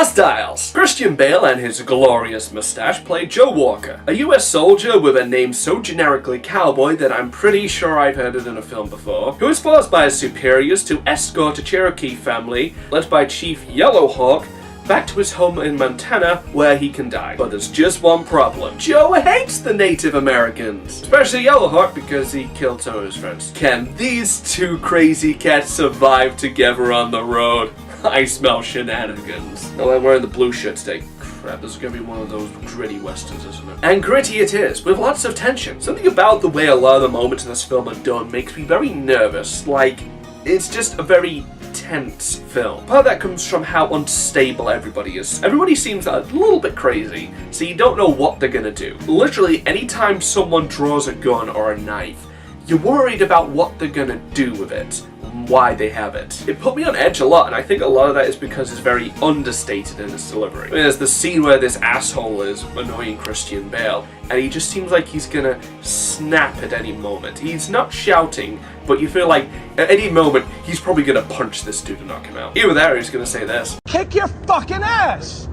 Hostiles! Christian Bale and his glorious mustache played Joe Walker, a US soldier with a name so generically cowboy that I'm pretty sure I've heard it in a film before, who is forced by his superiors to escort a Cherokee family, led by Chief Yellowhawk, back to his home in Montana where he can die. But there's just one problem. Joe hates the Native Americans, especially Yellowhawk because he killed some of his friends. Can these two crazy cats survive together on the road? I smell shenanigans. Oh, I'm wearing the blue shirt today. Crap, this is gonna be one of those gritty westerns, isn't it? And gritty it is, with lots of tension. Something about the way a lot of the moments in this film are done makes me very nervous. Like, it's just a very tense film. Part of that comes from how unstable everybody is. Everybody seems a little bit crazy, so you don't know what they're gonna do. Literally, anytime someone draws a gun or a knife, you're worried about what they're gonna do with it, why they have it. It put me on edge a lot, and I think a lot of that is because it's very understated in its delivery. I mean, there's the scene where this asshole is annoying Christian Bale, and he just seems like he's gonna snap at any moment. He's not shouting, but you feel like at any moment he's probably gonna punch this dude and knock him out. Either that or he's gonna say this: "Kick your fucking ass!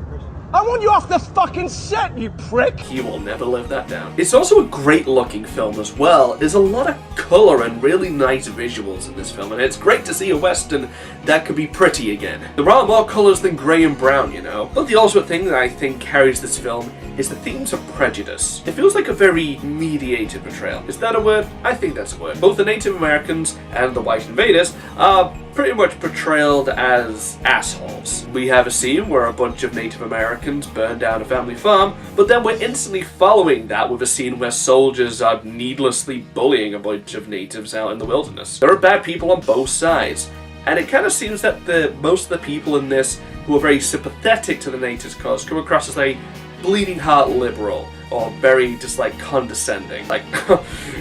I want you off the fucking set, you prick!" He will never live that down. It's also a great looking film as well. There's a lot of colour and really nice visuals in this film, and it's great to see a western that could be pretty again. There are more colours than grey and brown, you know. But the ultimate thing that I think carries this film is the themes of prejudice. It feels like a very mediated portrayal. Is that a word? I think that's a word. Both the Native Americans and the white invaders are pretty much portrayed as assholes. We have a scene where a bunch of Native Americans burn down a family farm, but then we're instantly following that with a scene where soldiers are needlessly bullying a bunch of natives out in the wilderness. There are bad people on both sides, and it kind of seems that most of the people in this who are very sympathetic to the natives' cause come across as a bleeding heart liberal, or very just like condescending. Like,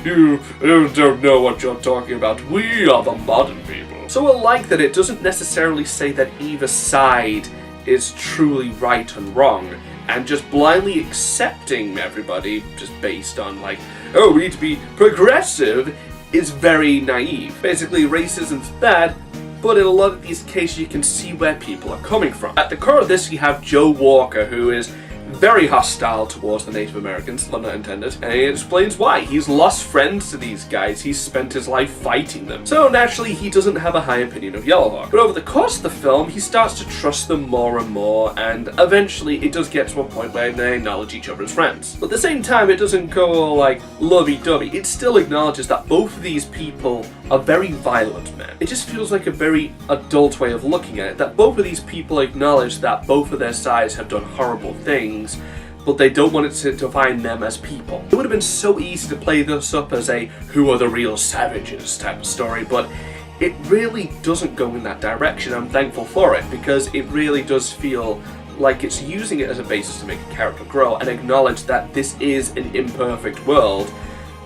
you don't know what you're talking about. We are the modern people. So I like that it doesn't necessarily say that either side is truly right and wrong, and just blindly accepting everybody just based on like, oh, we need to be progressive, is very naive. Basically, racism's bad, but in a lot of these cases you can see where people are coming from. At the core of this, you have Joe Walker, who is very hostile towards the Native Americans, pun not intended, and he explains why. He's lost friends to these guys, he's spent his life fighting them. So naturally, he doesn't have a high opinion of Yellowhawk. But over the course of the film, he starts to trust them more and more, and eventually it does get to a point where they acknowledge each other as friends. But at the same time, it doesn't go all like lovey-dovey. It still acknowledges that both of these people are very violent men. It just feels like a very adult way of looking at it, that both of these people acknowledge that both of their sides have done horrible things, but they don't want it to define them as people. It would have been so easy to play this up as a who are the real savages type of story, but it really doesn't go in that direction. I'm thankful for it, because it really does feel like it's using it as a basis to make a character grow and acknowledge that this is an imperfect world,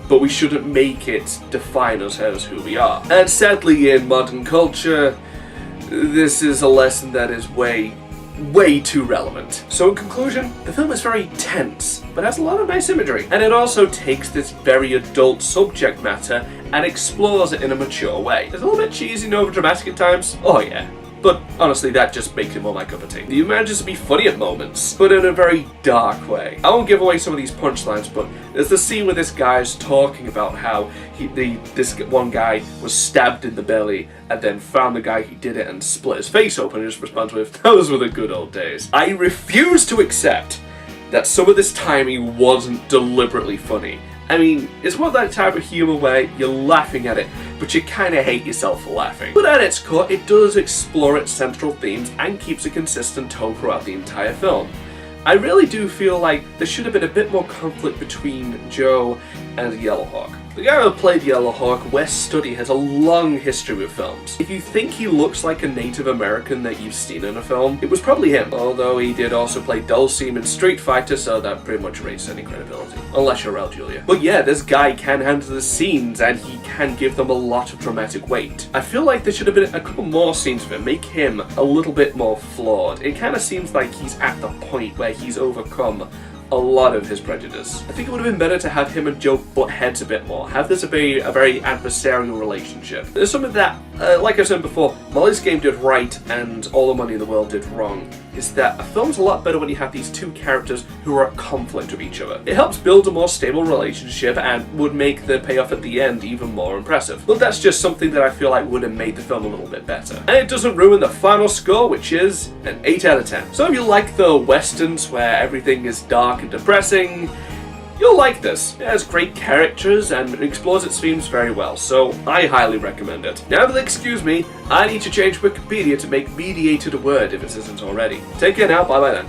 but we shouldn't make it define us as who we are. And sadly, in modern culture, this is a lesson that is way too relevant. So in conclusion, the film is very tense, but has a lot of nice imagery. And it also takes this very adult subject matter and explores it in a mature way. It's a little bit cheesy and overdramatic at times. Oh yeah. But honestly, that just makes it more my cup of tea. It manages to be funny at moments, but in a very dark way. I won't give away some of these punchlines, but there's the scene where this guy's talking about how this one guy was stabbed in the belly and then found the guy who did it and split his face open and just responds with, "Those were the good old days." I refuse to accept that some of this timing wasn't deliberately funny. I mean, it's one of that type of humour where you're laughing at it, but you kind of hate yourself for laughing. But at its core, it does explore its central themes and keeps a consistent tone throughout the entire film. I really do feel like there should have been a bit more conflict between Joe and Yellowhawk. The guy who played Yellowhawk, Wes Studi, has a long history with films. If you think he looks like a Native American that you've seen in a film, it was probably him. Although he did also play Dulcim in Street Fighter, so that pretty much erases any credibility. Unless you're Raul Julia. But yeah, this guy can handle the scenes, and he can give them a lot of dramatic weight. I feel like there should have been a couple more scenes of him, make him a little bit more flawed. It kind of seems like he's at the point where he's overcome a lot of his prejudice. I think it would have been better to have him and Joe butt heads a bit more, have this be a very adversarial relationship. There's some of that like I said before, Molly's Game did right and All the Money in the World did wrong, is that a film's a lot better when you have these two characters who are at conflict with each other. It helps build a more stable relationship and would make the payoff at the end even more impressive. But that's just something that I feel like would have made the film a little bit better. And it doesn't ruin the final score, which is an 8 out of 10. So if you like the westerns where everything is dark and depressing, you'll like this. It has great characters and it explores its themes very well, so I highly recommend it. Now, if you'll excuse me, I need to change Wikipedia to make mediated a word if it isn't already. Take care now, bye bye then.